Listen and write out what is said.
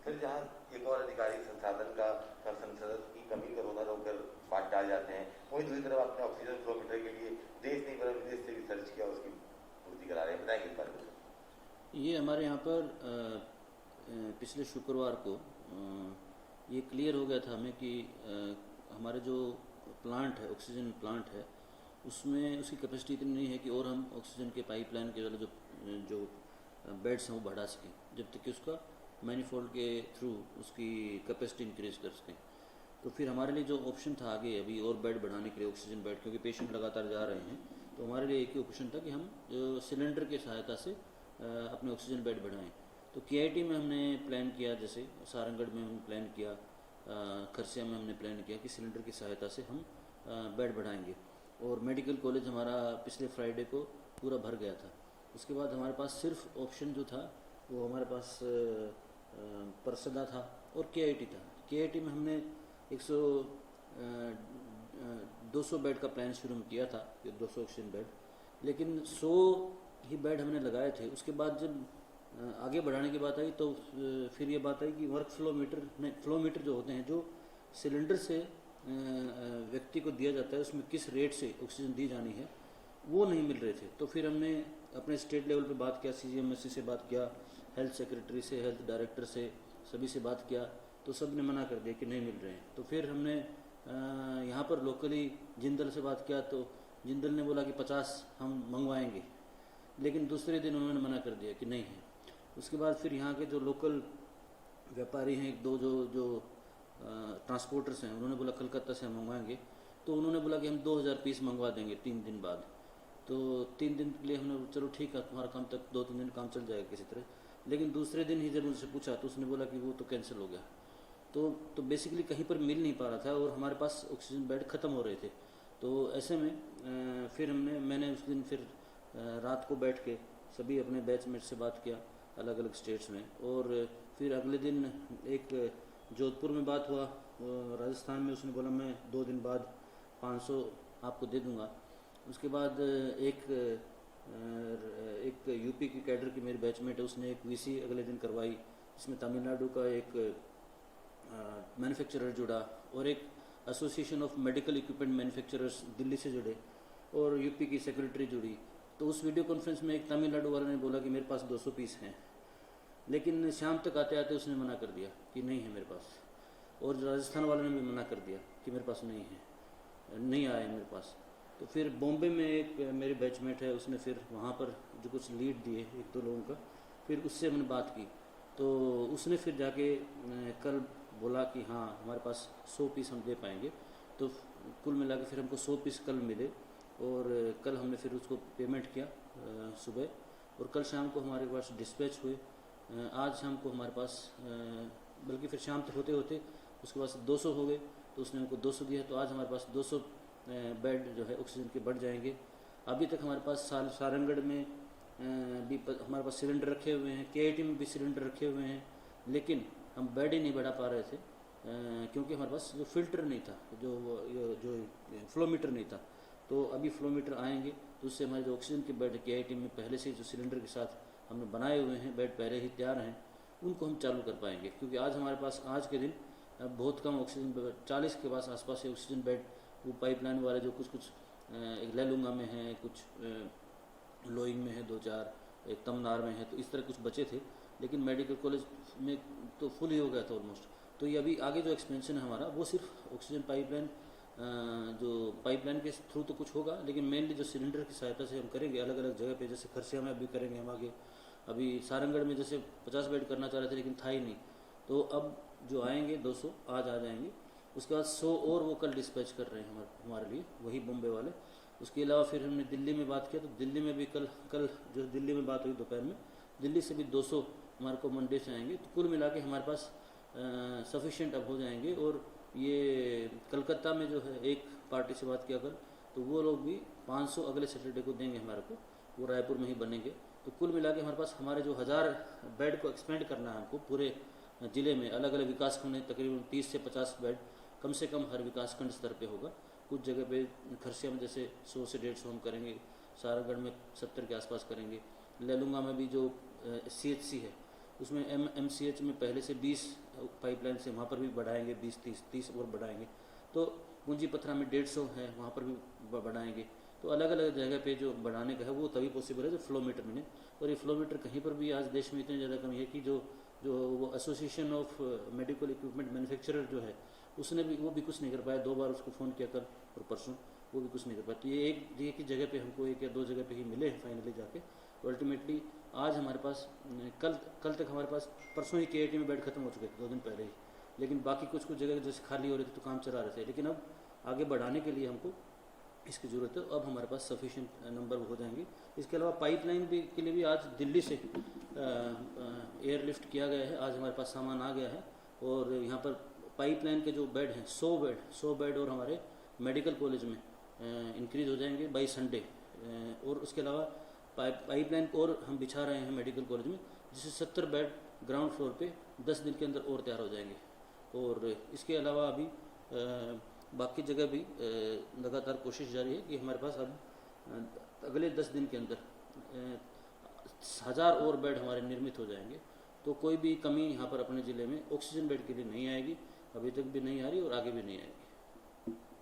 फिर जहाँ एक और अधिकारी संसाधन का संसाधन की कमी कोरोना रोककर बात डाल जाते हैं, वहीं दूसरी तरफ आपने ऑक्सीजन फ्लोमीटर के लिए देश नहीं बल्कि विदेश से भी सर्च किया, उसकी पूर्ति करा रहे हैं, बताएंगे इस बारे में? ये हमारे यहाँ पर पिछले शुक्रवार को ये क्लियर हो गया था हमें कि हमारे जो प्लांट है, ऑक्सीजन प्लांट है, उसमें उसकी कैपेसिटी इतनी नहीं है कि और हम ऑक्सीजन के पाइपलाइन के वाले जो बेड्स हैं वो बढ़ा सकें, जब तक कि उसका मैनीफोल्ड के थ्रू उसकी कैपेसिटी इंक्रीज कर सकें। तो फिर हमारे लिए जो ऑप्शन था आगे अभी और बेड बढ़ाने के लिए, ऑक्सीजन बेड, क्योंकि पेशेंट लगातार जा रहे हैं, तो हमारे लिए एक ही ऑप्शन था कि हम सिलेंडर की सहायता से अपने ऑक्सीजन बेड बढ़ाएं। तो केआईटी में हमने प्लान किया, जैसे सारंगढ़ में हमने प्लान किया, खरसिया में हमने प्लान किया कि सिलेंडर की सहायता से हम बेड बढ़ाएंगे। और मेडिकल कॉलेज हमारा पिछले फ्राइडे को पूरा भर गया था। उसके बाद हमारे पास सिर्फ ऑप्शन जो था वो हमारे पास परसदा था और केआईटी था। केआईटी में हमने 200 बेड का प्लान शुरू किया था, 200 ऑक्सीजन बेड, लेकिन 100 ही बेड हमने लगाए थे। उसके बाद जब आगे बढ़ाने की बात आई तो फिर ये बात आई कि वर्क फ्लो मीटर जो होते हैं, जो सिलेंडर से व्यक्ति को दिया जाता है, उसमें किस रेट से ऑक्सीजन दी जानी है, वो नहीं मिल रहे थे। तो फिर हमने अपने स्टेट लेवल पे बात किया, CGMSC से बात किया, हेल्थ सेक्रेटरी से, हेल्थ डायरेक्टर से, सभी से बात किया, तो सब ने मना कर दिया कि नहीं मिल रहे हैं। तो फिर हमने यहाँ पर लोकली जिंदल से बात किया, तो जिंदल ने बोला कि 50 हम मंगवाएंगे, लेकिन दूसरे दिन उन्होंने मना कर दिया कि नहीं है। उसके बाद फिर यहाँ के जो लोकल व्यापारी हैं, एक दो जो ट्रांसपोर्टर्स हैं, उन्होंने बोला कलकत्ता से हम मंगवाएंगे। तो उन्होंने बोला कि हम 2000 पीस मंगवा देंगे 3 दिन बाद। तो 3 दिन के लिए हमने चलो ठीक है, तुम्हारा काम तक 2-3 दिन काम चल जाएगा किसी तरह। लेकिन दूसरे दिन ही जब उनसे पूछा तो उसने बोला कि वो तो कैंसिल हो गया। तो बेसिकली कहीं पर मिल नहीं पा रहा था और हमारे पास ऑक्सीजन बेड ख़त्म हो रहे थे। तो ऐसे में फिर मैंने उस दिन फिर रात को बैठ के सभी अपने बैचमेट से बात किया अलग अलग स्टेट्स में। और फिर अगले दिन एक जोधपुर में बात हुआ, राजस्थान में। उसने बोला मैं 2 दिन बाद 500 आपको दे दूंगा। उसके बाद एक यूपी की कैडर की मेरी बैचमेट है, उसने एक VC अगले दिन करवाई, जिसमें तमिलनाडु का एक मैन्युफैक्चरर जुड़ा और एक association of medical equipment manufacturers Delhi से जुड़े और यूपी की सेक्रेटरी जुड़ी। तो उस वीडियो कॉन्फ्रेंस में एक तमिलनाडु वाले ने बोला कि मेरे पास 200 पीस हैं, लेकिन शाम तक आते आते उसने मना कर दिया कि नहीं है मेरे पास। और राजस्थान वाले ने भी मना कर दिया कि मेरे पास नहीं है, नहीं आया मेरे पास। तो फिर बॉम्बे में एक मेरे बैचमेट है, उसने फिर वहाँ पर जो कुछ लीड दिए 1-2 लोगों का, फिर उससे हमने बात की। तो उसने फिर जाके कल बोला कि हाँ हमारे पास 100 पीस हम दे पाएंगे। तो कुल मिला के फिर हमको 100 पीस कल मिले और कल हमने फिर उसको पेमेंट किया सुबह, और कल शाम को हमारे पास डिस्पैच हुए। आज शाम को हमारे पास बल्कि फिर शाम तक होते होते उसके पास 200 हो गए, तो उसने हमको 200 दिया। तो आज हमारे पास 200 बेड जो है ऑक्सीजन के बढ़ जाएंगे। अभी तक हमारे पास सारंगढ़ में भी हमारे पास सिलेंडर रखे हुए हैं, केआईटी में भी सिलेंडर रखे हुए हैं, लेकिन हम बेड ही नहीं बढ़ा पा रहे थे क्योंकि हमारे पास जो फिल्टर नहीं था, जो फ्लो मीटर नहीं था। तो अभी फ्लो मीटर आएंगे तो उससे हमारे जो ऑक्सीजन के बेड केआईटी में पहले से जो सिलेंडर के साथ हमने बनाए हुए हैं, बेड पहले ही तैयार हैं, उनको हम चालू कर पाएंगे। क्योंकि आज हमारे पास आज के दिन बहुत कम ऑक्सीजन, 40 के पास आसपास से ऑक्सीजन बेड वो पाइपलाइन वाले जो कुछ एक लैलूंगा में है, कुछ लोइंग में है 2-4, एक तमनार में है, तो इस तरह कुछ बचे थे। लेकिन मेडिकल कॉलेज में तो फुल ही हो गया था ऑलमोस्ट। तो ये अभी आगे जो एक्सपेंशन है हमारा वो सिर्फ ऑक्सीजन पाइपलाइन, जो पाइपलाइन के थ्रू तो कुछ होगा, लेकिन मेनली जो सिलेंडर की सहायता से हम करेंगे अलग अलग जगह पे। जैसे खरसिया में अभी करेंगे हम आगे, अभी सारंगढ़ में जैसे 50 बेड करना चाह रहे थे लेकिन था ही नहीं, तो अब जो आएंगे 200 आज आ जाएंगे। उसके बाद 100 और वो कल डिस्पैच कर रहे हैं हमारे लिए, वही बॉम्बे वाले। उसके अलावा फिर हमने दिल्ली में बात किया, तो दिल्ली में भी कल जो दिल्ली में बात हुई दोपहर में, दिल्ली से भी 200 हमारे को मंडे से आएंगे। तो कुल मिला के हमारे पास सफिशिएंट अब हो जाएंगे। और ये कलकत्ता में जो है एक पार्टी से बात किया कल, तो वो लोग भी 500 अगले सैटरडे को देंगे हमारे को, वो रायपुर में ही बनेंगे। तो कुल मिला के हमारे पास हमारे जो 1000 बेड को एक्सपेंड करना है हमको पूरे ज़िले में, अलग अलग विकास खंड तकरीबन 30 से 50 बेड कम से कम हर विकास खंड स्तर पे होगा। कुछ जगह पे खरसिया में जैसे 100 से 150 हम करेंगे, सारागढ़ में 70 के आसपास करेंगे, लैलूंगा में भी जो CHC है उसमें MCH में पहले से 20 पाइपलाइन से वहाँ पर भी बढ़ाएंगे, 20-30 और बढ़ाएंगे। तो पूंजी पथरा में 150 है, वहाँ पर भी बढ़ाएंगे। तो अलग अलग जगह पे जो बढ़ाने का है वो तभी पॉसिबल है जब फ्लो मीटर मिले। और ये फ्लो मीटर कहीं पर भी आज देश में इतनी ज़्यादा कमी है कि जो वो association of medical equipment manufacturer जो है उसने भी वो भी कुछ नहीं कर पाया। 2 बार उसको फ़ोन किया कल और परसों, वो भी कुछ नहीं कर पाया। तो ये एक की जगह पे हमको 1 या 2 जगह पे ही मिले हैं फाइनली जाके। अल्टीमेटली आज हमारे पास कल तक हमारे पास परसों ही KIT में बेड खत्म हो चुके थे 2 दिन पहले ही, लेकिन बाकी कुछ जगह जैसे खाली हो रहे थे तो काम चला रहे थे। लेकिन अब आगे बढ़ाने के लिए हमको इसकी ज़रूरत है। अब हमारे पास सफिशिएंट नंबर हो जाएंगे। इसके अलावा पाइपलाइन भी के लिए भी आज दिल्ली से एयरलिफ्ट किया गया है। आज हमारे पास सामान आ गया है और यहाँ पर पाइपलाइन के जो बेड हैं 100 बेड और हमारे मेडिकल कॉलेज में इंक्रीज हो जाएंगे बाई संडे। और उसके अलावा पाइपलाइन को और हम बिछा रहे हैं मेडिकल कॉलेज में, जिससे 70 बेड ग्राउंड फ्लोर पे 10 दिन के अंदर और तैयार हो जाएंगे। और इसके अलावा अभी बाकी जगह भी लगातार कोशिश जारी है कि हमारे पास अब अगले 10 दिन के अंदर 1000 और बेड हमारे निर्मित हो जाएंगे। तो कोई भी कमी यहाँ पर अपने ज़िले में ऑक्सीजन बेड के लिए नहीं आएगी, अभी तक भी नहीं आ रही और आगे भी नहीं आएगी।